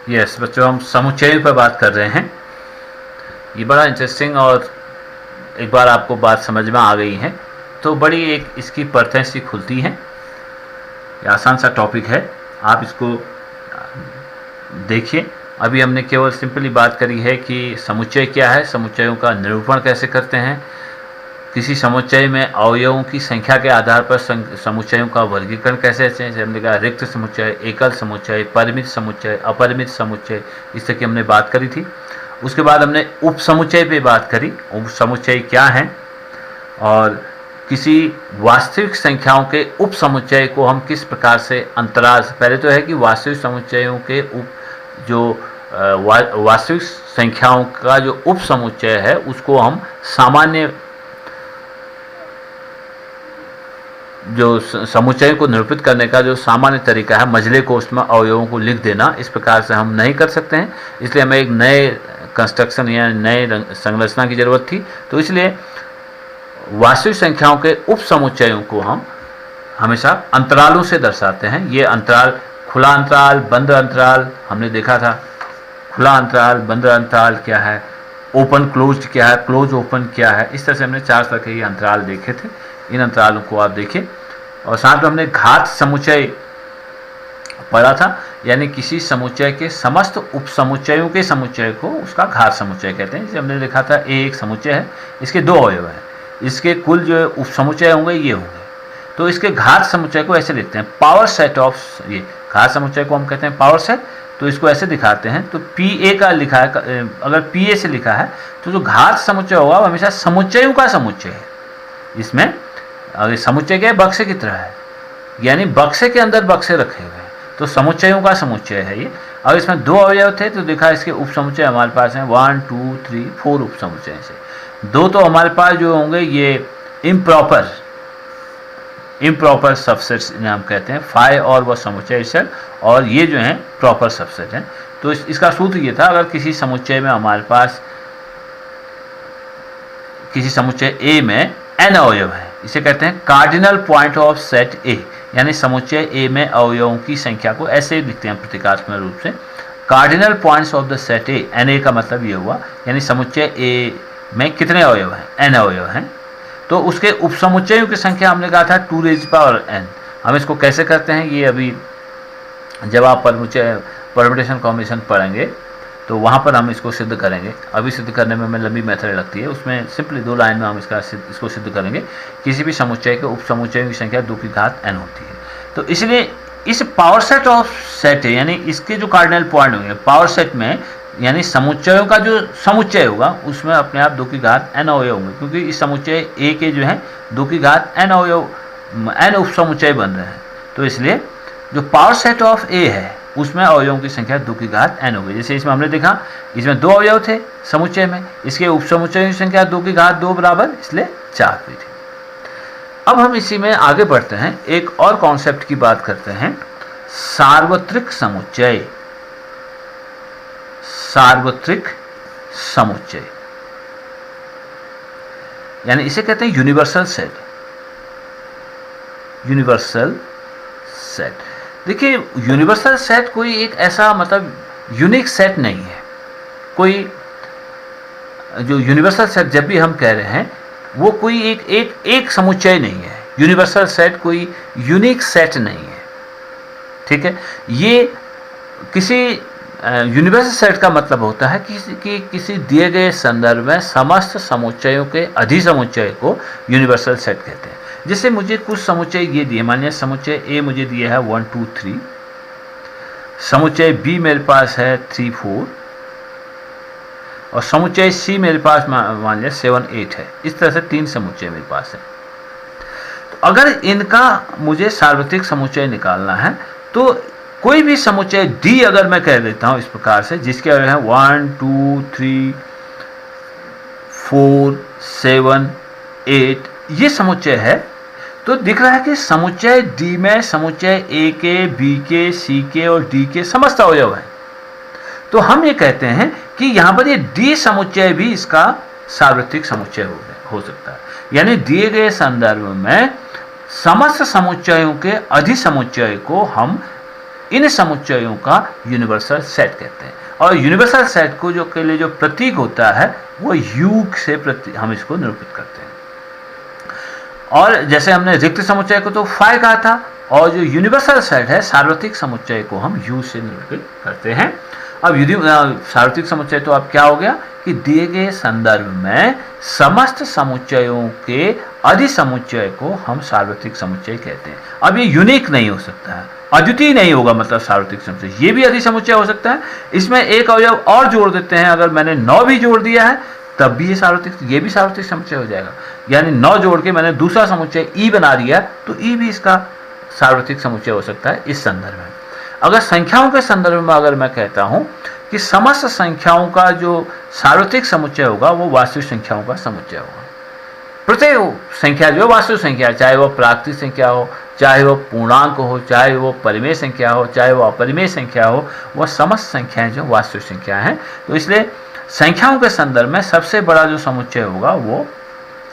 Yes बच्चों, हम समुच्चयों पर बात कर रहे हैं। ये बड़ा इंटरेस्टिंग, और एक बार आपको बात समझ में आ गई है तो बड़ी एक इसकी परतें सी खुलती हैं। ये आसान सा टॉपिक है, आप इसको देखिए। अभी हमने केवल सिंपली बात करी है कि समुच्चय क्या है, समुच्चयों का निरूपण कैसे करते हैं, किसी समुच्चय में अवयवों की संख्या के आधार पर समुच्चयों का वर्गीकरण कैसे है। जैसे हमने कहा रिक्त समुच्चय, एकल समुच्चय, परिमित समुच्चय, अपरिमित समुच्चय, इस तरह की हमने बात करी थी। उसके बाद हमने उप समुच्चय पे बात करी, उप समुच्चय क्या हैं, और किसी वास्तविक संख्याओं के उप समुच्चय को हम किस प्रकार से अंतराल, पहले तो है कि वास्तविक समुच्चयों के वास्तविक संख्याओं का जो उप समुच्चय है उसको हम सामान्य जो समुच्चय को निरूपित करने का जो सामान्य तरीका है, मझले कोष्ठ में अवयवों को लिख देना, इस प्रकार से हम नहीं कर सकते हैं। इसलिए हमें एक नए कंस्ट्रक्शन या नए संरचना की ज़रूरत थी। तो इसलिए वास्तविक संख्याओं के उप समुच्चयों को हम हमेशा अंतरालों से दर्शाते हैं। ये अंतराल, खुला अंतराल, बंद अंतराल हमने देखा था। खुला अंतराल, बंद अंतराल क्या है, ओपन क्लोज्ड क्या है, क्लोज ओपन क्या है, इस तरह से हमने 4 तरह के ये अंतराल देखे थे। इन अंतरालों को आप देखिए। और साथ में हमने घात समुच्चय पढ़ा था, यानी किसी समुच्चय के समस्त उप समुच्चयों के समुच्चय को उसका घात समुच्चय कहते हैं। जैसे हमने लिखा था ए एक समुच्चय है, इसके 2 अवयव हैं, इसके कुल जो उप समुच्चय होंगे ये होंगे, तो इसके घात समुच्चय को ऐसे लिखते हैं पावर सेट ऑफ, ये घात समुच्चय को हम कहते हैं पावर सेट। तो इसको ऐसे दिखाते हैं, तो पी का लिखा है, अगर पी ए से लिखा है तो जो घात समुच्चय होगा वो हमेशा समुच्चयों का समुच्चय है। इसमें अगर समुच्चय क्या है, बक्से की तरह है, यानी बक्से के अंदर बक्से रखे हुए हैं, तो समुच्चयों का समुच्चय है ये। और इसमें 2 अवयव थे तो देखा इसके उप समुच्चय हमारे पास हैं 1 2 3 4 उप समुच्चय से। 2 तो हमारे पास जो होंगे ये इम्प्रॉपर सबसेट्स इन्हें हम कहते हैं, फाई और वह समुच्चय सेट, और ये जो हैं प्रॉपर सबसेट हैं। तो इसका सूत्र ये था, अगर किसी समुच्चय में हमारे पास किसी समुच्चय ए में n अवयव है, इसे कहते हैं कार्डिनल पॉइंट ऑफ सेट ए, यानी समुच्चय ए में अवयवों की संख्या को ऐसे लिखते हैं प्रतीकात्मक रूप से, cardinal points of the set A. N A का मतलब ये हुआ, यानी समुच्चय ए में कितने अवयव हैं, n अवयव हैं। तो उसके उप समुच्चयों की संख्या हमने कहा था 2n। हम इसको कैसे करते हैं, ये अभी जब आप परम्यूटेशन कॉम्बिनेशन पढ़ेंगे तो वहाँ पर हम इसको सिद्ध करेंगे। अभी सिद्ध करने में हमें लंबी मेथड लगती है, उसमें सिंपली 2 लाइन में हम इसको सिद्ध करेंगे। किसी भी समुच्चय के उप समुच्चयों की संख्या 2 की घात n होती है। तो इसलिए इस पावर सेट ऑफ सेट है, यानी इसके जो कार्डिनल पॉइंट होंगे पावर सेट में, यानी समुच्चयों का जो समुच्चय होगा उसमें अपने आप 2 की घात n अवयव होंगे, क्योंकि इस समुच्चय ए के जो हैं 2 की घात n अवयव, n उप समुच्चय बन रहे हैं। तो इसलिए जो पावर सेट ऑफ ए है उसमें अवयवों की संख्या 2 की घात n हो गई। जैसे इसमें हमने देखा, इसमें 2 अवयव थे समुच्चय में, इसके उप समुच्चयों की संख्या 2 की घात 2 बराबर, इसलिए 4 हुई थी। अब हम इसी में आगे बढ़ते हैं, एक और कॉन्सेप्ट की बात करते हैं, सार्वत्रिक समुच्चय। सार्वत्रिक समुच्चय यानी इसे कहते हैं यूनिवर्सल सेट। यूनिवर्सल सेट, देखिए यूनिवर्सल सेट कोई एक ऐसा मतलब यूनिक सेट नहीं है। कोई जो यूनिवर्सल सेट जब भी हम कह रहे हैं वो कोई एक समुच्चय नहीं है। यूनिवर्सल सेट कोई यूनिक सेट नहीं है, ठीक है। ये किसी यूनिवर्सल सेट का मतलब होता है कि किसी दिए गए संदर्भ में समस्त समुच्चयों के अधिसमुच्चय को यूनिवर्सल सेट कहते हैं। जैसे मुझे कुछ समुच्चय ये दिए, मानिए समुच्चय ए मुझे दिया है 1 2 3, समुच्चय बी मेरे पास है 3 4, और समुच्चय सी मेरे पास मान लिया 7 8 है। इस तरह से 3 समुच्चय मेरे पास है। तो अगर इनका मुझे सार्वत्रिक समुच्चय निकालना है तो कोई भी समुच्चय डी अगर मैं कह देता हूं इस प्रकार से, जिसके अगर है 1 2 3 4 7 8 ये समुच्चय है, तो दिख रहा है कि समुच्चय डी में समुच्चय ए के, बी के, सी के और डी के समस्त अवयव हैं। तो हम ये कहते हैं कि यहाँ पर ये डी समुच्चय भी इसका सार्वत्रिक समुच्चय हो सकता है। यानी दिए गए संदर्भ में समस्त समुच्चयों के अधिसमुच्चय को हम इन समुच्चयों का यूनिवर्सल सेट कहते हैं। और यूनिवर्सल सेट को जो के लिए जो प्रतीक होता है वो यू से हम इसको निरूपित करते हैं। और जैसे हमने रिक्त समुच्चय को तो फाई कहा था, और जो यूनिवर्सल सेट है सार्वत्रिक समुच्चय को हम यू से निरूपित करते हैं। अब सार्वत्रिक समुच्चय तो अब क्या हो गया कि दिए गए संदर्भ में समस्त समुच्चयों के अधिसमुच्चय को हम सार्वत्रिक समुच्चय कहते हैं। अब ये यूनिक नहीं हो सकता है, अद्वितीय नहीं होगा, मतलब सार्वत्रिक समुच्चय ये भी अधिसमुच्चय हो सकता है। इसमें एक अवयव और जोड़ देते हैं, अगर मैंने 9 भी जोड़ दिया है तब भी ये भी सार्वत्रिक समुच्चय हो जाएगा। यानी 9 जोड़ के मैंने दूसरा समुच्चय ई बना दिया तो ई भी इसका सार्वत्रिक समुच्चय हो सकता है इस संदर्भ में। अगर संख्याओं के संदर्भ में अगर मैं कहता हूं कि समस्त संख्याओं का जो सार्वत्रिक समुच्चय होगा वो वास्तविक संख्याओं का समुच्चय होगा। प्रत्येक संख्या जो वास्तविक संख्या, चाहे वो प्राकृतिक संख्या हो, चाहे वो पूर्णांक हो, चाहे वो परिमेय संख्या हो, चाहे वो अपरिमेय संख्या हो, वह समस्त संख्याएं जो वास्तविक संख्या हैं। तो इसलिए संख्याओं के संदर्भ में सबसे बड़ा जो समुच्चय होगा वो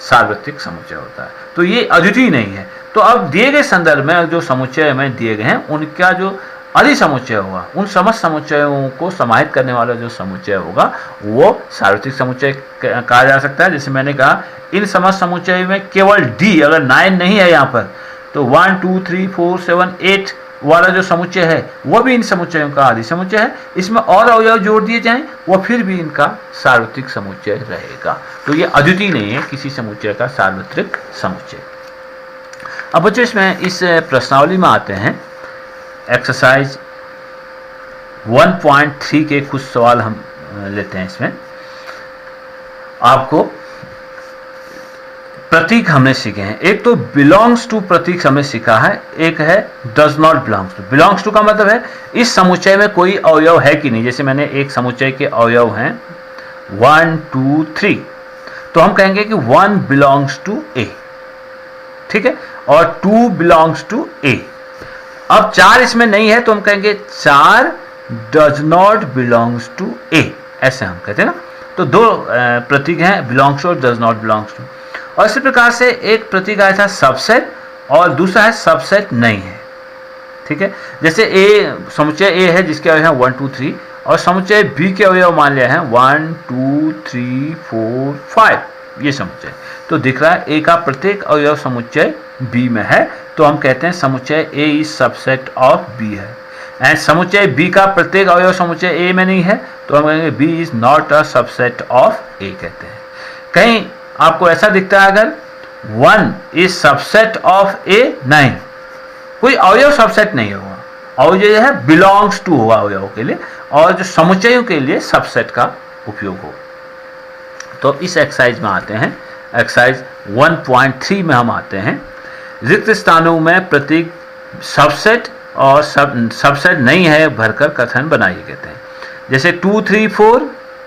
सार्वत्रिक समुच्चय होता है। तो ये अद्वितीय नहीं है। तो अब दिए गए संदर्भ में जो समुच्चय हमें दिए गए हैं उनका जो अधिसमुच्चय होगा, उन समस्त समुच्चयों को समाहित करने वाला जो समुच्चय होगा वो सार्वत्रिक समुच्चय कहा जा सकता है। जैसे मैंने कहा इन समस्त समुच्चय में केवल डी, अगर 9 नहीं है यहाँ पर, तो 1 2 3 4 7 8 वाला जो समुच्चय है वह भी इन समुच्चयों का अधिसमुच्चय है। इसमें और अवयव जोड़ दिए जाएं वह फिर भी इनका सार्वत्रिक समुच्चय रहेगा। तो ये अद्वितीय नहीं है किसी समुच्चय का सार्वत्रिक समुच्चय। अब बच्चों इसमें इस प्रश्नावली में आते हैं। एक्सरसाइज 1.3 के कुछ सवाल हम लेते हैं। इसमें आपको प्रतीक हमने सीखे हैं। एक तो बिलोंग्स टू प्रतीक हमने सीखा है, एक है does not belongs to. Belongs to का मतलब है इस समुच्चय में कोई अवयव है कि नहीं। जैसे मैंने एक समुच्चय के अवयव हैं 1 2 3, तो हम कहेंगे कि 1 बिलोंग्स टू ए, ठीक है, और 2 बिलोंग्स टू ए। अब 4 इसमें नहीं है तो हम कहेंगे 4 डज नॉट बिलोंग्स टू ए, ऐसे हम कहते हैं ना। तो 2 प्रतीक हैं, बिलोंग्स टू और डज नॉट बिलोंग्स टू। और इसी प्रकार से एक प्रतीक आया था सबसेट और दूसरा है सबसेट नहीं है, ठीक है। जैसे ए समुच्चय ए है जिसके अवयव हैं 1 2 3 और समुच्चय बी के अवयव मान लिया है 1 2 3 4 5, ये समुच्चय। तो दिख रहा है ए का प्रत्येक अवयव समुच्चय बी में है, तो हम कहते हैं समुच्चय ए इज सबसेट ऑफ बी है। एंड समुच्चय बी का प्रत्येक अवयव समुच्चय ए में नहीं है, तो हम कहेंगे B is not a subset of A कहते हैं। कहीं आपको ऐसा दिखता है अगर 1 इज सबसेट ऑफ ए, नहीं, कोई अवयव सबसेट नहीं होगा, अवयव जो है बिलोंग्स टू होगा अवयव के लिए, और जो समुच्चयों के लिए सबसेट का उपयोग हो। तो इस एक्सरसाइज में आते हैं। एक्सरसाइज 1.3 में हम आते हैं। रिक्त स्थानों में प्रतीक सबसेट और सबसेट नहीं है भरकर कथन बनाइए कहते हैं। जैसे 2 3 4,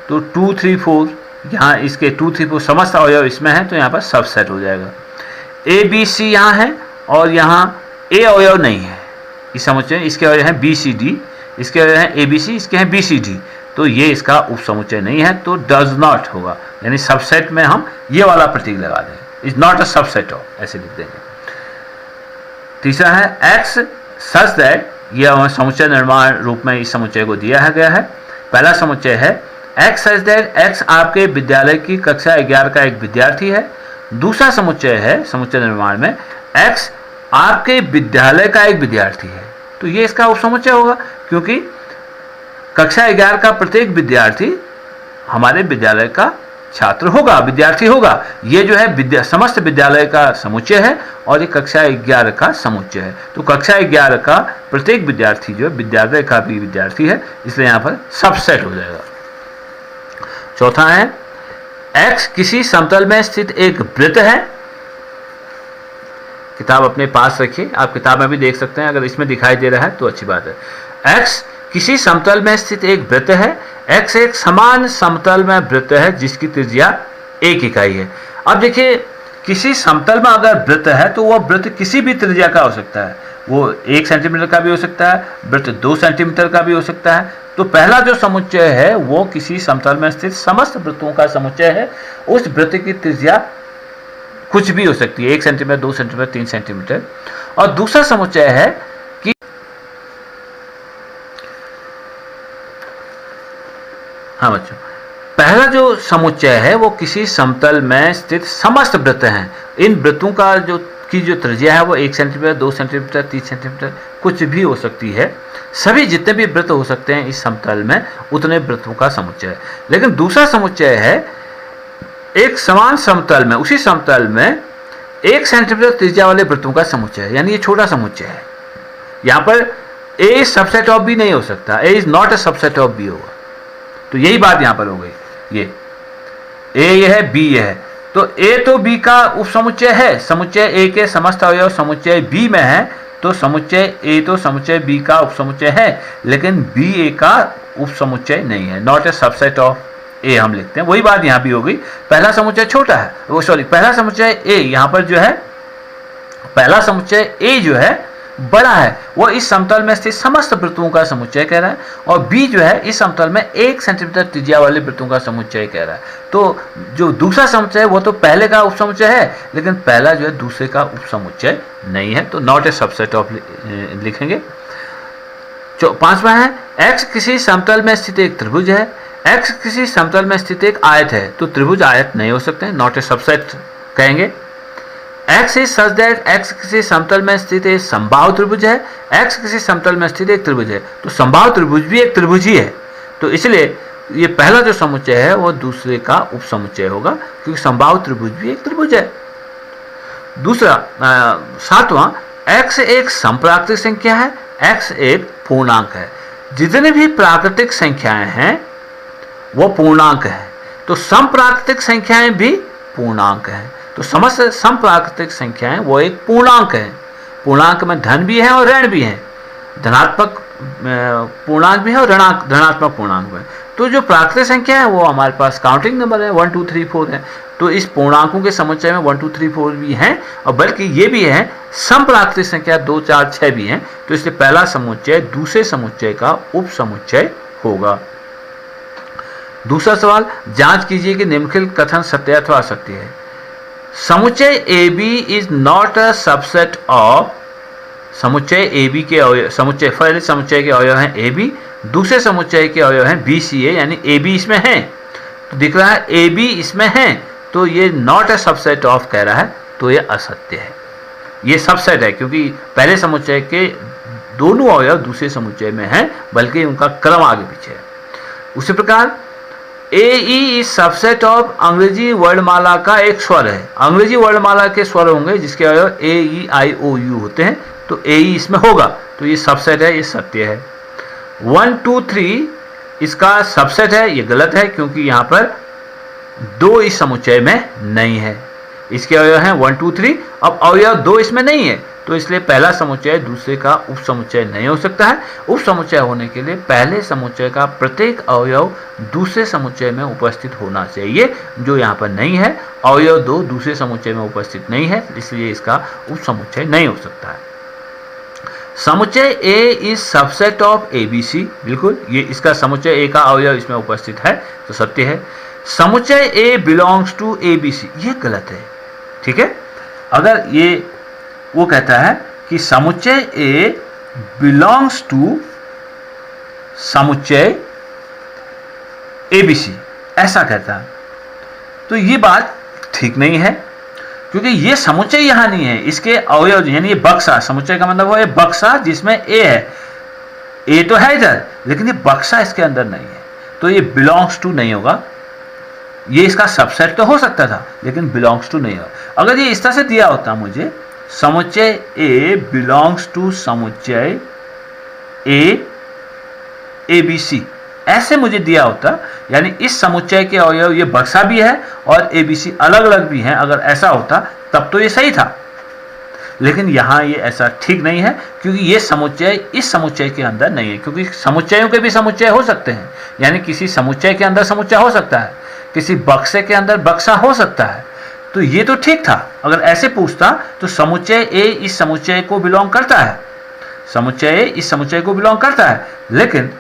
तो 2 3 4 यहाँ इसके 2 3 4 समस्त अवयव इसमें है तो यहाँ पर सबसेट हो जाएगा। ए बी सी यहाँ है और यहाँ ए अवयव नहीं है इस समुच्चय, इसके अवयव हैं बी सी डी, इसके अवयव हैं ए बी सी, इसके हैं बी सी डी, तो ये इसका उप समुच्चय नहीं है, तो डज नॉट होगा। यानी सबसेट में हम ये वाला प्रतीक लगा दें, is not a subset of, ऐसे लिख देंगे। तीसरा है एक्स सच दैट, यह समुच्चय निर्माण रूप में इस समुच्चय को दिया गया है। पहला समुच्चय है एक्स सच दैट एक्स आपके विद्यालय की कक्षा 11 का एक विद्यार्थी है। दूसरा समुच्चय है समुच्चय निर्माण में एक्स आपके विद्यालय का एक विद्यार्थी है, तो ये इसका उप समुच्चय होगा, क्योंकि कक्षा 11 का प्रत्येक विद्यार्थी हमारे विद्यालय का छात्र होगा, विद्यार्थी होगा। ये जो है समस्त विद्यालय का समुच्चय है और ये कक्षा 11 का समुच्चय है, तो कक्षा 11 का प्रत्येक विद्यार्थी जो है विद्यालय का भी विद्यार्थी है, इसलिए यहाँ पर सबसेट हो जाएगा। चौथा है एक्स किसी समतल में स्थित एक वृत्त है। किताब अपने पास रखिए, आप किताब में भी देख सकते हैं, अगर इसमें दिखाई दे रहा है तो अच्छी बात है। एक्स किसी समतल में स्थित एक वृत्त है। एक्स एक समान समतल में वृत्त है जिसकी त्रिज्या 1 इकाई है। अब देखिए किसी समतल में अगर वृत्त है तो वह वृत्त किसी भी त्रिज्या का हो सकता है, वो 1 सेंटीमीटर का भी हो सकता है, वृत्त 2 सेंटीमीटर का भी हो सकता है। तो पहला जो समुच्चय है वो किसी समतल में स्थित समस्त वृत्तों का समुच्चय है। उस वृत्त की त्रिज्या कुछ भी हो सकती है, 1 सेंटीमीटर, 2 सेंटीमीटर, 3 सेंटीमीटर। और दूसरा समुच्चय है कि हाँ बच्चों, पहला जो समुच्चय है वो किसी समतल में स्थित समस्त वृत्त हैं। इन वृत्तों का जो त्रिज्या है वो 1 सेंटीमीटर, 2 सेंटीमीटर, 3 सेंटीमीटर कुछ भी हो सकती है। सभी जितने भी वृत्त हो सकते हैं इस समतल में उतने वृत्तों का समुच्चय है। लेकिन दूसरा समुच्चय है एक समान समतल में, उसी समतल में 1 सेंटीमीटर त्रिज्या वाले वृत्तों का समुच्चय है, यानी ये छोटा समुच्चय है। यहाँ पर A is subset of B नहीं हो सकता, A is not a subset of B होगा। तो यही बात यहाँ पर हो गई। ये A ये है, B ये है, तो A तो B का उपसमुच्चय है, समुच्चय A के समस्त अवयव समुच्चय B में है, तो समुच्चय A तो समुच्चय B का उपसमुच्चय है, लेकिन B A का उपसमुच्चय नहीं है, not a subset of A हम लिखते हैं। वही बात यहाँ भी हो गई। पहला समुच्चय छोटा है, वो सॉरी पहला समुच्चय A यहाँ पर जो है, पहला समुच्चय A जो है बड़ा है, वो इस समतल में स्थित समस्त वृत्तों का समुच्चय कह रहा है, और B जो है इस समतल में 1 सेंटीमीटर त्रिज्या वाले वृत्तों का समुच्चय कह रहा है। तो जो दूसरा समुच्चय है वो तो पहले का उपसमुच्चय है, लेकिन पहला जो है दूसरे का उपसमुच्चय नहीं है, तो नॉट ए सबसेट ऑफ लिखेंगे। पांचवा है X किसी समतल में स्थित एक त्रिभुज है, X किसी समतल में स्थित एक आयत है, तो त्रिभुज आयत नहीं हो सकते, नॉट ए सबसेट कहेंगे। X is such that X किसी समतल में स्थित एक समबाहु त्रिभुज है, X किसी समतल में स्थित एक त्रिभुज है, तो समबाहु त्रिभुज भी एक त्रिभुज ही है, तो इसलिए ये पहला जो समुच्चय है वो दूसरे का उपसमुच्चय होगा, क्योंकि समबाहु त्रिभुज भी एक त्रिभुज है। दूसरा सातवां, X एक समप्राकृतिक संख्या है, X एक पूर्णांक है। जितने भी प्राकृतिक संख्याएं हैं वो पूर्णांक है, तो समप्राकृतिक संख्याएं भी पूर्णांक हैं, तो समस्त समप्राकृतिक संख्याएं वो एक पूर्णांक है। पूर्णांक में धन भी है और ऋण भी है, धनात्मक पूर्णांक भी है और ऋणात्मक पूर्णांक भी है। तो जो प्राकृतिक संख्या है वो हमारे पास काउंटिंग नंबर है, 1 2 3 4 है, तो इस पूर्णांकों के समुच्चय में 1 2 3 4 भी हैं, और बल्कि ये भी है समप्राकृतिक संख्या 2 4 6 भी हैं, तो इसलिए पहला समुच्चय दूसरे समुच्चय का उपसमुच्चय होगा। दूसरा सवाल, जांच कीजिए कि निम्नलिखित कथन सत्य अथवा असत्य है। समुच्चय AB is not a subset of, समुच्चय AB के अवयव, समुच्चय पहले समुच्चय के अवयव हैं AB, दूसरे समुच्चय के अवयव हैं BCA, यानी AB इसमें है, तो दिख रहा है AB इसमें है, तो ये नॉट अ सबसेट ऑफ कह रहा है, तो ये असत्य है। ये सबसेट है क्योंकि पहले समुच्चय के दोनों अवयव दूसरे समुच्चय में हैं, बल्कि उनका क्रम आगे पीछे है। उसी प्रकार AE इज सबसेट ऑफ अंग्रेजी वर्णमाला का एक स्वर है। अंग्रेजी वर्णमाला के स्वर होंगे जिसके अवयव AEIOU होते हैं, तो AE इसमें होगा, तो ये सबसेट है, ये सत्य है। 1 2 3 इसका सबसेट है, ये गलत है क्योंकि यहाँ पर 2 इस समुच्चय में नहीं है, इसके अवयव हैं 1 2 3, अब अवयव 2 इसमें नहीं है, तो इसलिए पहला समुच्चय दूसरे का उपसमुच्चय नहीं हो सकता है। उपसमुच्चय होने के लिए पहले समुच्चय का प्रत्येक अवयव दूसरे समुच्चय में उपस्थित होना चाहिए, जो यहाँ पर नहीं है। अवयव 2 दूसरे समुच्चय में उपस्थित नहीं है, इसलिए इसका उपसमुच्चय नहीं हो सकता है। समुच्चय A is subset of ABC, बिल्कुल ये इसका समुच्चय A का अवयव इसमें उपस्थित है, तो सत्य है। समुच्चय A बिलोंग्स टू ABC, ये गलत है, ठीक है। अगर ये वो कहता है कि समुच्चय A बिलोंग्स टू समुच्चय ABC, ऐसा कहता है, तो ये बात ठीक नहीं है, क्योंकि ये समुच्चय यहां नहीं है, इसके अवयव यानी ये बक्सा, समुच्चय का मतलब वो है बक्सा जिसमें A है, A तो है इधर, लेकिन ये बक्सा इसके अंदर नहीं है, तो ये बिलोंग्स टू नहीं होगा। ये इसका सबसेट तो हो सकता था, लेकिन बिलोंग्स टू नहीं होगा। अगर ये इस तरह से दिया होता मुझे, समुच्चय A बिलोंग्स टू समुच्चय ABC, ऐसे मुझे दिया होता, यानी इस समुच्चय के अवयव ये बक्सा भी है और ABC अलग अलग भी हैं, अगर ऐसा होता तब तो ये सही था, लेकिन यहाँ ये ऐसा ठीक नहीं है, क्योंकि ये समुच्चय इस समुच्चय के अंदर नहीं है, क्योंकि समुच्चयों के भी समुच्चय हो सकते हैं, यानी किसी समुच्चय के अंदर समुच्चय हो सकता है, किसी बक्से के अंदर बक्सा हो सकता है, तो ये तो ठीक था। अगर ऐसे पूछता तो समुच्चय A इस समुच्चय को बिलोंग करता है, समुच्चय A इस समुच्चय को बिलोंग करता है, लेकिन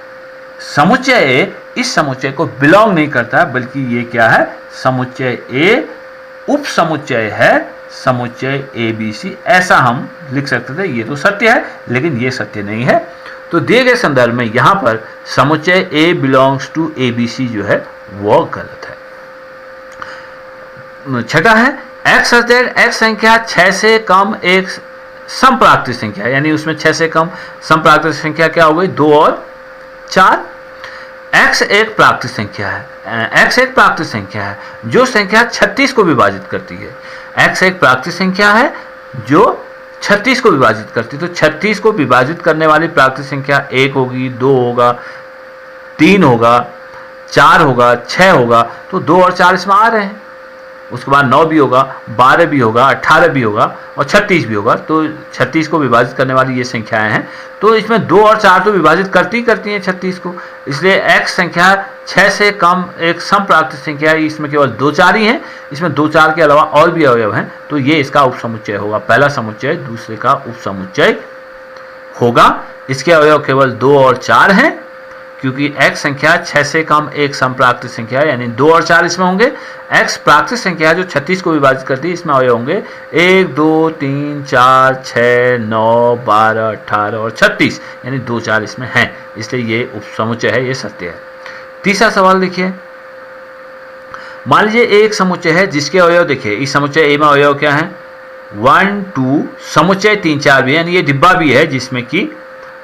समुच्चय A इस समुच्चय को बिलोंग नहीं करता, बल्कि ये क्या है, समुच्चय A उपसमुच्चय है समुच्चय ABC, ऐसा हम लिख सकते थे ये तो सत्य है, लेकिन ये सत्य नहीं है। तो दिए गए संदर्भ में यहाँ पर समुच्चय A बिलोंग्स टू ABC जो है वो गलत है। छठा है x सच दैट x संख्या 6 से कम एक समप्राकृतिक संख्या, यानी उसमें 6 से कम समप्राकृतिक संख्या क्या हो गई, 2 और 4। x एक प्राकृतिक संख्या है, x एक प्राकृतिक संख्या है जो संख्या 36 को विभाजित करती है। x एक प्राकृतिक संख्या है जो 36 को विभाजित करती है। तो 36 को विभाजित करने वाली प्राकृतिक संख्या 1 होगी, 2 होगा, 3 होगा, 4 होगा, 6 होगा। तो 2 और 4 इसमें आ रहे हैं। उसके बाद 9 भी होगा, 12 भी होगा, 18 भी होगा और 36 भी होगा। तो 36 को विभाजित करने वाली ये संख्याएं हैं। तो इसमें 2 और 4 तो विभाजित करती हैं 36 को, इसलिए x संख्या 6 से कम एक समप्राकृतिक संख्या है। इसमें केवल 2 4 ही हैं, इसमें 2 4 के अलावा और भी अवयव हैं। तो ये इसका उपसमुच्चय होगा, पहला समुच्चय दूसरे का उपसमुच्चय होगा। इसके अवयव केवल 2 और 4 हैं, क्योंकि x संख्या 6 से कम एक समप्राकृतिक संख्या है, यानी 2 और 4 इसमें होंगे। x प्राकृतिक संख्या है जो 36 को विभाजित करती है, इसमें अवयव होंगे 1 2 3 4 6 9 12 18 और 36, यानी 2 4 इसमें हैं, इसलिए ये उपसमुच्चय है, ये सत्य है। तीसरा सवाल देखिए, मान लीजिए एक समुच्चय है जिसके अवयव देखिए, इस समुच्चय A में अवयव क्या है, 1 2, समुच्चय 3 4 भी है, यानी ये डिब्बा भी है जिसमें कि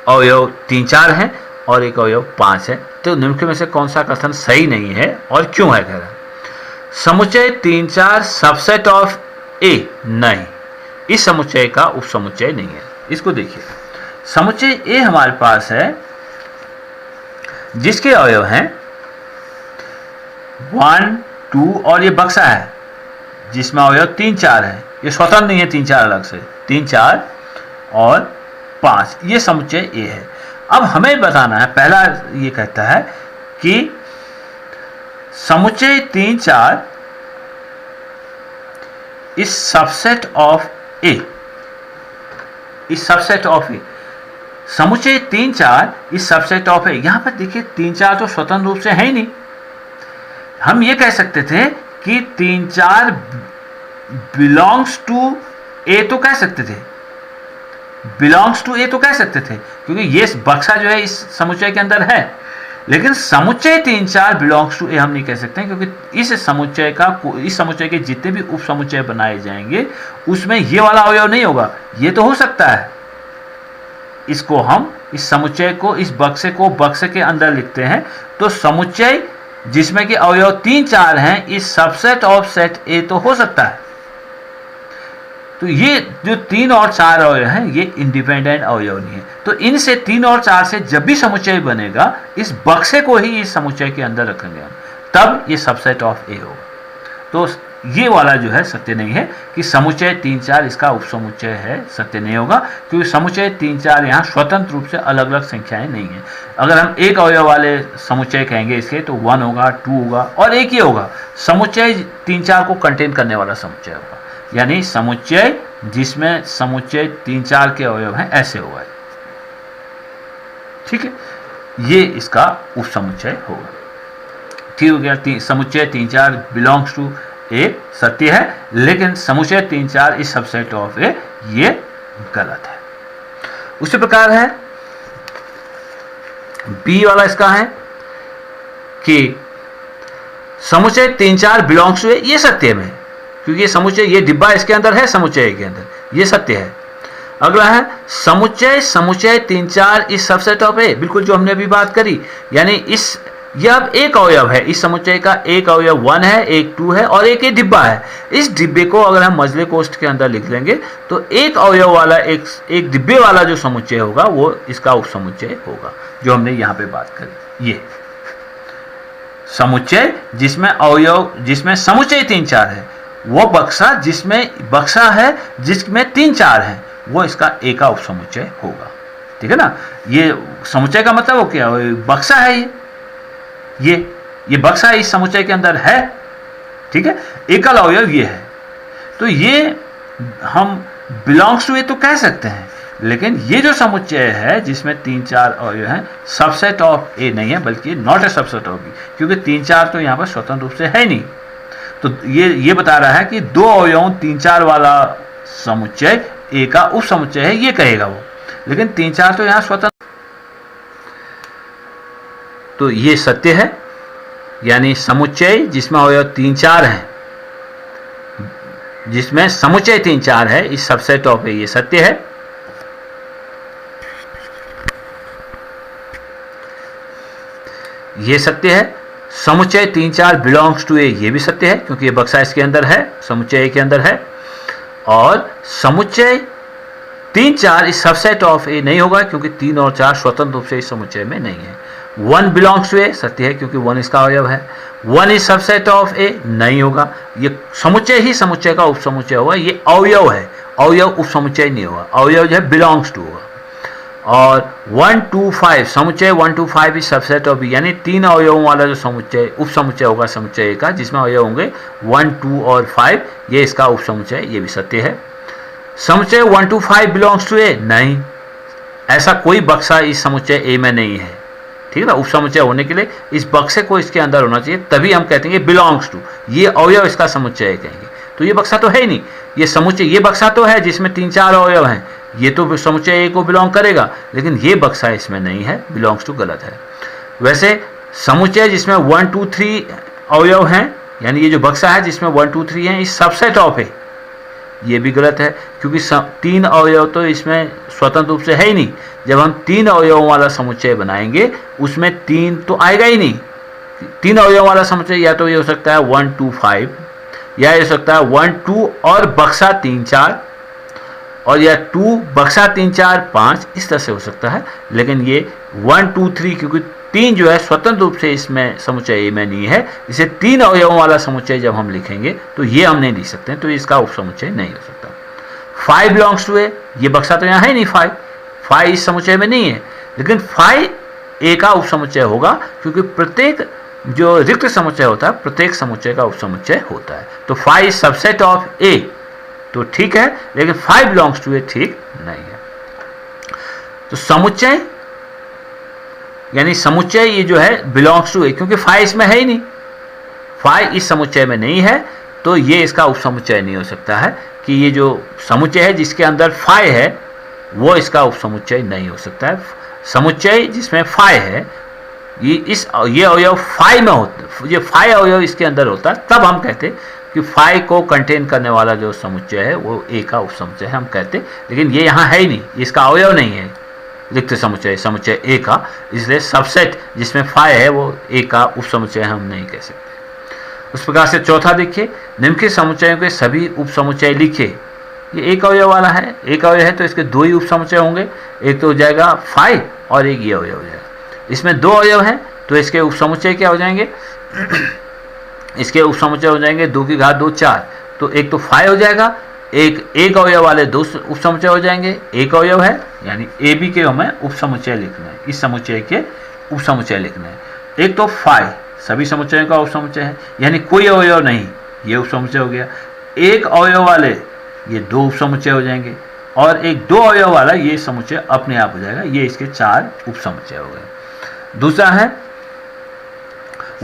अवयव 3 4 हैं और एक अवयव 5 है। तो निम्नलिखित में से कौन सा कथन सही नहीं है और क्यों है, कह रहा है समुच्चय 3 4 सबसेट ऑफ A नहीं, इस समुच्चय का उपसमुच्चय नहीं है। इसको देखिए, समुच्चय A हमारे पास है जिसके अवयव हैं 1 2 और ये बक्सा है जिसमें अवयव 3 4 है, ये स्वतंत्र नहीं है 3 4 अलग से, 3 4 और 5, ये समुच्चय A है। अब हमें बताना है, पहला ये कहता है कि समुच्चय 3 4 इस सबसेट ऑफ A, इस सबसेट ऑफ A, समुच्चय 3 4 इस सबसेट ऑफ A। यहां पर देखिए 3 4 तो स्वतंत्र रूप से है ही नहीं। हम ये कह सकते थे कि 3 4 बिलोंग्स टू A, तो कह सकते थे, बिलोंग्स टू A तो कह सकते थे, क्योंकि ये बक्सा जो है इस समुच्चय के अंदर है। लेकिन समुच्चय 3 4 बिलोंग्स टू A हम नहीं कह सकते हैं, क्योंकि इस समुच्चय के जितने भी उप समुच्चय बनाए जाएंगे उसमें ये वाला अवयव नहीं होगा। ये तो हो सकता है, इसको हम इस समुच्चय को, इस बक्से को बक्से के अंदर लिखते हैं। तो समुच्चय जिसमें कि अवयव 3 4 हैं, इस सबसेट ऑफ सेट A तो हो सकता है। तो ये जो 3 और 4 अवयव हैं ये इंडिपेंडेंट अवयव नहीं है। तो इनसे 3 और 4 से जब भी समुच्चय बनेगा, इस बक्से को ही इस समुच्चय के अंदर रखेंगे हम, तब ये सबसेट ऑफ A होगा। तो ये वाला जो है सत्य नहीं है कि समुच्चय 3 4 इसका उपसमुच्चय है, सत्य नहीं होगा, क्योंकि समुच्चय 3 4 यहाँ स्वतंत्र रूप से अलग अलग संख्याएं नहीं है। अगर हम एक अवयव वाले समुच्चय कहेंगे इसके, तो 1 होगा, 2 होगा और एक ही होगा। समुच्चय 3 4 को कंटेन करने वाला समुच्चय होगा, यानी समुच्चय जिसमें समुच्चय 3 4 के अवयव हैं, ऐसे होगा। ठीक है, ये इसका उपसमुच्चय होगा। ठीक हो गया, समुच्चय 3 4 बिलोंग्स टू A सत्य है, लेकिन समुच्चय 3 4 इस सबसेट ऑफ A ये गलत है। उसी प्रकार है B वाला, इसका है कि समुच्चय 3 4 बिलोंग्स टू A, ये सत्य में, क्योंकि ये समुच्चय, ये डिब्बा इसके अंदर है, समुच्चय के अंदर, ये सत्य है। अगला है समुच्चय 3 4 इस सबसेट ऑफ A, बिल्कुल जो हमने अभी बात करी, यानी यह अब एक अवयव है, इस समुच्चय का एक अवयव 1 है, एक 2 है और एक डिब्बा है। इस डिब्बे को अगर हम मजले कोष्ठ के अंदर लिख लेंगे तो एक अवयव वाला, एक डिब्बे वाला जो समुच्चय होगा वो इसका उपसमुच्चय होगा, जो हमने यहाँ पे बात करी। ये समुच्चय जिसमें समुच्चय 3 4 है, वो बक्सा जिसमें 3 4 है, वो इसका A का उपसमुच्चय होगा। ठीक है ना, ये समुच्चय का मतलब वो क्या, बक्सा है, ये बक्सा इस समुच्चय के अंदर है। ठीक है, एकल अवयव ये है, तो ये हम बिलोंग्स टू A तो कह सकते हैं, लेकिन ये जो समुच्चय है जिसमें 3 4 अवयव हैं, सबसेट ऑफ A नहीं है, बल्कि not a subset of B, क्योंकि 3 4 तो यहाँ पर स्वतंत्र रूप से है नहीं। तो ये बता रहा है कि 2 अवयवों 3 4 वाला समुच्चय ए का उप समुच्चय है ये कहेगा वो, लेकिन 3 4 तो यहाँ स्वतंत्र, तो ये सत्य है। यानी समुच्चय जिसमें अवयव 3 4 हैं, जिसमें समुच्चय 3 4 है, इस सबसेट ऑफ ए, ये सत्य है। ये सत्य है। समुच्चय 3 4 बिलोंग्स टू ए, ये भी सत्य है क्योंकि ये बक्सा इसके अंदर है, समुच्चय ए के अंदर है। और समुच्चय 3 4 इस सबसेट ऑफ ए नहीं होगा क्योंकि 3 और 4 स्वतंत्र रूप से इस समुच्चय में नहीं है। 1 बिलोंग्स टू ए, सत्य है क्योंकि 1 इसका अवयव है। 1 इज सबसेट ऑफ ए, नहीं होगा, ये समुच्चय ही समुच्चय का उपसमुच्चय होगा, ये अवयव है, अवयव उपसमुच्चय नहीं होगा, अवयव जो है बिलोंग्स टू होगा। और 1 2 5 समुच्चय 1 2 5 इज सबसेट ऑफ बी, यानी 3 अवयवों वाला जो समुच्चय उपसमुच्चय होगा समुच्चय का, जिसमें अवयव होंगे 1 2 और 5, ये इसका उपसमुच्चय, ये भी सत्य है। समुच्चय 1 2 5 बिलोंग्स टू ए, नहीं, ऐसा कोई बक्सा इस समुच्चय ए में नहीं है, ठीक है ना। उपसमुच्चय होने के लिए इस बक्से को इसके अंदर होना चाहिए, तभी हम कहते हैं बिलोंग्स टू, ये अवयव इसका समुच्चय कहेंगे। तो ये बक्सा तो है ही नहीं, ये समुच्चय, ये बक्सा तो है जिसमें 3 4 अवयव हैं, ये तो समुच्चय ए को बिलोंग करेगा, लेकिन ये बक्सा इसमें नहीं है, बिलोंग्स टू गलत है। वैसे समुच्चय जिसमें 1 2 3 अवयव हैं, यानी ये जो बक्सा है जिसमें 1 2 3 हैं, इस सबसेट ऑफ है, ये भी गलत है क्योंकि 3 अवयव तो इसमें स्वतंत्र रूप से है ही नहीं। जब हम 3 अवयवों वाला समुच्चय बनाएंगे उसमें 3 तो आएगा ही नहीं। 3 अवयवों वाला समुच्चय या तो ये हो सकता है 1 2 5, या ये हो सकता है 1 2 और बक्सा 3 4, और या 2 बक्सा 3 4 5, इस तरह से हो सकता है। लेकिन ये 1 2 3 क्योंकि 3 जो है स्वतंत्र रूप से इसमें समुच्चय ए में नहीं है, इसे 3 अवयवों वाला समुच्चय जब हम लिखेंगे तो ये हम नहीं लिख सकते, तो इसका उपसमुच्चय नहीं हो सकता। 5 बिलोंग्स टू ए, ये बक्सा तो यहाँ है नहीं, 5 इस समुच्चय में नहीं है, लेकिन 5 ए का उपसमुच्चय होगा क्योंकि प्रत्येक जो रिक्त समुच्चय होता है प्रत्येक समुच्चय का उपसमुच्चय होता है। तो 5 इज सबसेट ऑफ ए, तो ठीक है, लेकिन 5 बिलोंग्स टू ए ठीक नहीं है। तो समुच्चय यानी समुच्चय ये जो है बिलोंग्स टू ए, क्योंकि 5 इसमें है ही नहीं, 5 इस समुच्चय में नहीं है, तो ये इसका उपसमुच्चय नहीं हो सकता है कि ये जो समुच्चय है जिसके अंदर 5 है वो इसका उपसमुच्चय नहीं हो सकता है। समुच्चय जिसमें 5 है, ये अवयव 5 में होता, ये 5 अवयव इसके अंदर होता है, तब हम कहते कि 5 को कंटेन करने वाला जो समुच्चय है वो ए का उपसमुच्चय है हम कहते, लेकिन ये यहाँ है ही नहीं, इसका अवयव नहीं है रिक्त समुच्चय ए का, इसलिए सबसेट जिसमें 5 है वो ए का उपसमुच्चय हम नहीं कह सकते। उस प्रकार से चौथा देखिए, निम्नलिखित समुच्चयों के सभी उपसमुच्चय लिखिए। ये एक अवयव वाला है, एक अवयव है तो इसके 2 ही उपसमुच्चय होंगे, एक तो हो जाएगा 5 और एक ये अवयव हो जाएगा। इसमें 2 अवयव हैं तो इसके उपसमुच्चय क्या हो जाएंगे इसके उपसमुच्चय हो जाएंगे 2 की घात 2 4, तो एक तो 5 हो जाएगा, एक अवयव वाले 2 उपसमुच्चय हो जाएंगे, एक अवयव है यानी ए बी के हमें उपसमुच्चय लिखना है, इस समुच्चय के उपसमुच्चय लिखना है। एक तो 5 सभी समुच्चयों का उपसमुच्चय है, यानी कोई अवयव नहीं, ये उपसमुच्चय हो गया। एक अवयव वाले ये 2 उपसमुच्चय हो जाएंगे, और एक 2 अवयव वाला ये समुच्चय अपने आप हो जाएगा, ये इसके 4 उपसमुच्चय हो गए। दूसरा है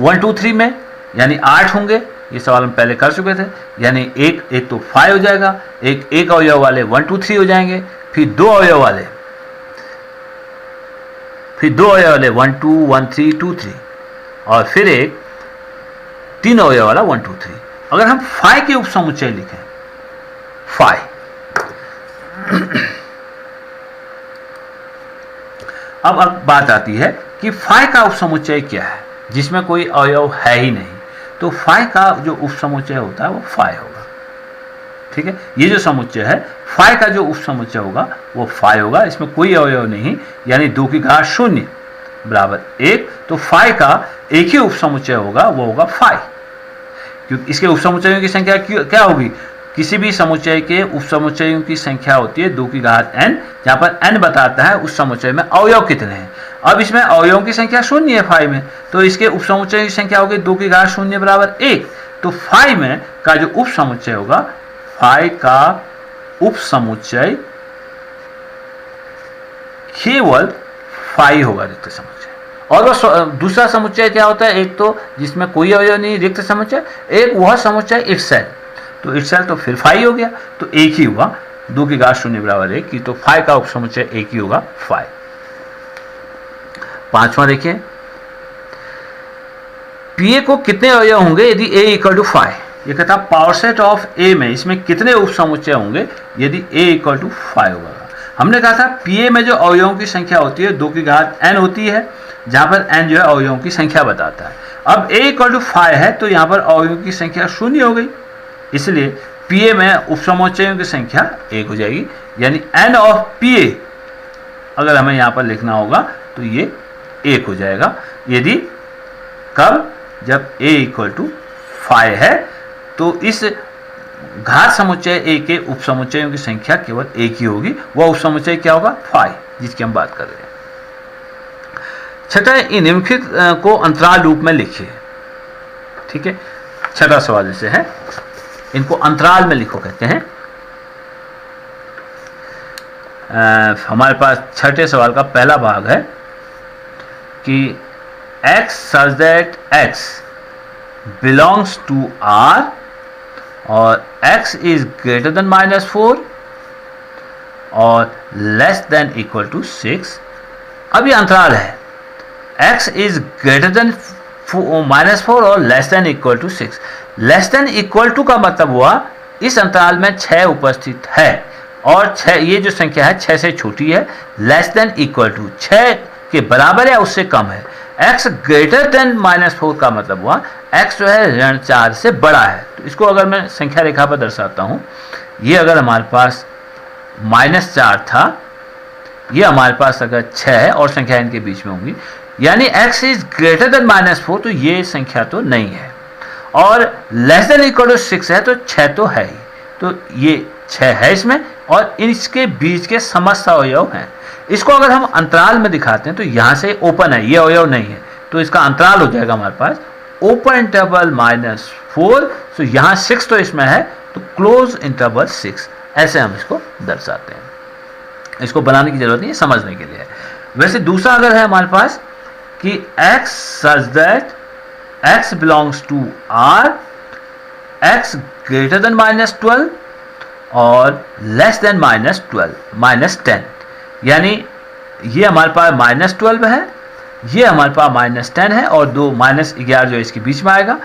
1 2 3 में यानी 8 होंगे, ये सवाल हम पहले कर चुके थे, यानी एक तो 5 हो जाएगा, एक अवयव वाले 1 2 3 हो जाएंगे, फिर 2 अवयव वाले 1 2 1 3 2 3, और फिर एक 3 अवयव वाला 1 2 3। अगर हम 5 के उपसमुच्चय लिखें, 5 अब बात आती है कि 5 का उपसमुच्चय क्या है, जिसमें कोई अवयव है ही नहीं, तो 5 का जो उपसमुच्चय होता है वो 5 होगा, ठीक है। ये जो समुच्चय है 5 का जो उपसमुच्चय होगा वो 5 होगा, इसमें कोई अवयव नहीं, यानी 2 की घात 0 बराबर 1, तो 5 का एक ही उपसमुच्चय होगा, वो होगा 5, क्योंकि इसके उपसमुच्चयों की संख्या क्या होगी, किसी भी समुच्चय के उपसमुच्चयों की संख्या होती है 2 की घात n, जहाँ पर n बताता है उस समुच्चय में अवयव कितने हैं। अब इसमें अवयवों की संख्या 0 है 5 में, तो इसके उपसमुच्चय की संख्या होगी 2 की घात 0 बराबर 1, तो 5 में का जो उपसमुच्चय होगा, 5 का उपसमुच्चय केवल 5 होगा, रिक्त समुच्चय। और वह दूसरा समुच्चय क्या होता है, एक तो जिसमें कोई अवयव नहीं रिक्त समुच्चय, एक वह समुच्चय इटसेल्फ, तो इटसेल्फ तो फिर 5 हो गया, तो एक ही हुआ। 2 की घात 0 बराबर 1 की, तो फाइ का उपसमुच्चय एक ही होगा, फाइ। पांचवा देखिए, पीए को कितने अवयव होंगे यदि ए इक्वल टू फाइ। ये कहता है पावर सेट ऑफ ए में इसमें कितने उपसमुच्चय होंगे यदि ए इक्वल टू फाइ होगा। हमने कहा था पीए में जो अवयवों की संख्या होती है 2 की घात n होती है, जहां पर n जो है अवयवों की संख्या बताता है। अब a इक्वल टू फाइ है तो यहाँ पर अवयवों की संख्या 0 हो गई, इसलिए पीए में उपसमुच्चयों की संख्या 1 हो जाएगी, यानी n ऑफ पीए अगर हमें यहाँ पर लिखना होगा तो ये 1 हो जाएगा। यदि कब, जब a इक्वल टू फाइ है तो इस घात समुच्चय a के उपसमुच्चयों की संख्या केवल 1 ही होगी, वह उपसमुच्चय क्या होगा, फाइ, जिसकी हम बात कर रहे हैं। छठा, इन निम्नलिखित को अंतराल रूप में लिखिए। ठीक है, छठा सवाल जैसे है, इनको अंतराल में लिखो कहते हैं। हमारे पास छठे सवाल का पहला भाग है कि x such that x belongs to R और x is greater than -4 और less than equal to 6। अब ये अंतराल है, x is greater than -4 और less than equal to 6। Less than equal to का मतलब हुआ इस अंतराल में 6 उपस्थित है और 6, ये जो संख्या है 6 से छोटी है। लेस देन इक्वल टू 6 के बराबर या उससे कम है। x ग्रेटर देन -4 का मतलब हुआ x जो है ऋण 4 से बड़ा है। तो इसको अगर मैं संख्या रेखा पर दर्शाता हूँ, ये अगर हमारे पास -4 था, ये हमारे पास अगर 6 है और संख्या इनके बीच में होंगी, यानी x इज ग्रेटर देन -4, तो ये संख्या तो नहीं है। और लेस देन इक्वल टू 6 है तो 6 तो है ही, तो ये 6 है इसमें और इसके बीच के समस्त अवयव हैं। इसको अगर हम अंतराल में दिखाते हैं तो यहाँ से ओपन है, ये अवयव नहीं है, तो इसका अंतराल हो जाएगा हमारे पास ओपन इंटरवल -4, तो यहाँ 6 तो इसमें है, तो क्लोज इंटरवल 6, ऐसे हम इसको दर्शाते हैं। इसको बनाने की जरूरत नहीं है, समझने के लिए है। वैसे दूसरा अगर है हमारे पास कि x such that x belongs to R, x greater than -12 और less than -12, -10, यानी ये हमारे पास -12 है, ये हमारे पास -10 है और 2 -11 जो इसके बीच में आएगा,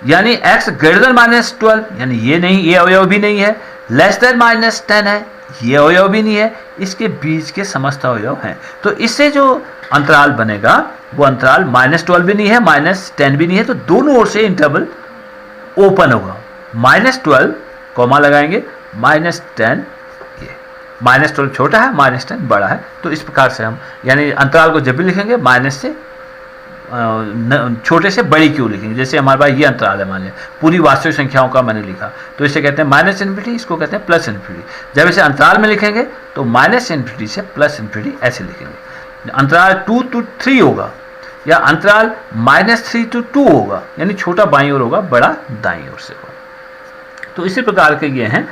यानी x ग्रेटर देन -12, यानी ये नहीं, ये अवयव भी नहीं है। लेस देन -10 है, ये अवयव भी नहीं है, इसके बीच के समस्त अवयव हैं। तो इससे जो अंतराल बनेगा वो अंतराल -12 भी नहीं है, -10 भी नहीं है, तो दोनों ओर से इंटरवल ओपन होगा। -12 कॉमा लगाएंगे, -10, ये -12 छोटा है, -10 बड़ा है। तो इस प्रकार से हम यानी अंतराल को जब भी लिखेंगे माइनस से छोटे से बड़ी क्यों लिखेंगे। जैसे हमारे पास ये अंतराल है, मान लिया पूरी वास्तविक संख्याओं का मैंने लिखा, तो इसे कहते हैं -∞, इसको कहते हैं +∞। जब इसे अंतराल में लिखेंगे तो -∞ से +∞ ऐसे लिखेंगे। अंतराल 2 to 3 होगा या अंतराल -3 to 2 होगा, यानी छोटा बाईं ओर होगा, बड़ा दाईं ओर से होगा। तो इसी प्रकार के ये हैं।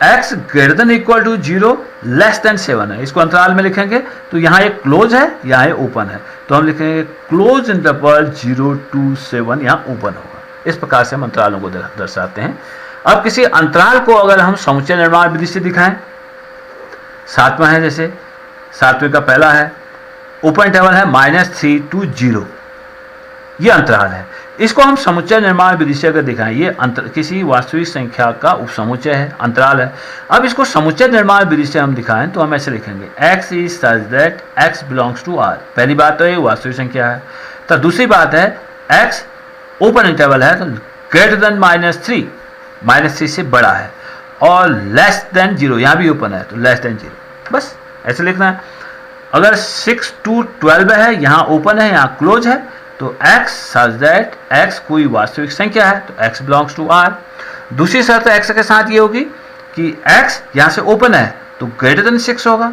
x greater than equal to 0 less than 7 है, इसको अंतराल में लिखेंगे तो यहाँ एक क्लोज है, यहाँ ये ओपन है, तो हम लिखेंगे क्लोज इंटरवल 0 to 7, यहाँ ओपन होगा। इस प्रकार से हम अंतरालों को दर्शाते हैं। अब किसी अंतराल को अगर हम समुच्चय निर्माण विधि से दिखाएं, 7वां है, जैसे 7वें का पहला है, ओपन इंटरवल है -3 to 0, ये अंतराल है। इसको हम समुच्चय निर्माण विधि से अगर दिखाएं, ये किसी वास्तविक संख्या का उपसमुच्चय है, अंतराल है। अब इसको समुच्चय निर्माण विधि से हम दिखाएं तो हम ऐसे लिखेंगे x is such that x belongs to R। पहली बात तो ये वास्तविक संख्या है। तो दूसरी बात है x ओपन इंटरवल है तो ग्रेटर देन -3 से बड़ा है और लेस देन 0, यहाँ भी ओपन है तो लेस देन 0, बस ऐसे लिखना है। अगर 6 to 12 है, यहाँ ओपन है, यहाँ क्लोज है, तो x सच दैट x कोई वास्तविक संख्या है तो x बिलोंग्स टू R। दूसरी शर्त x के साथ ये होगी कि x यहाँ से ओपन है तो ग्रेटर देन 6 होगा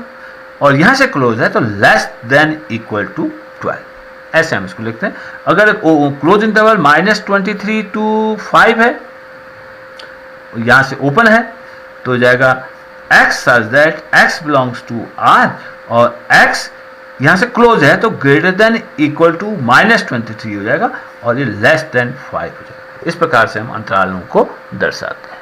और यहाँ से क्लोज है तो लेस देन इक्वल टू 12, ऐसे हम इसको लिखते हैं। अगर क्लोज इंटरवल -23 to 5 है, यहाँ से ओपन है, तो हो जाएगा x such that x belongs to R और x यहाँ से क्लोज है तो ग्रेटर देन इक्वल टू -23 हो जाएगा और ये लेस देन 5 हो जाएगा। इस प्रकार से हम अंतरालों को दर्शाते हैं।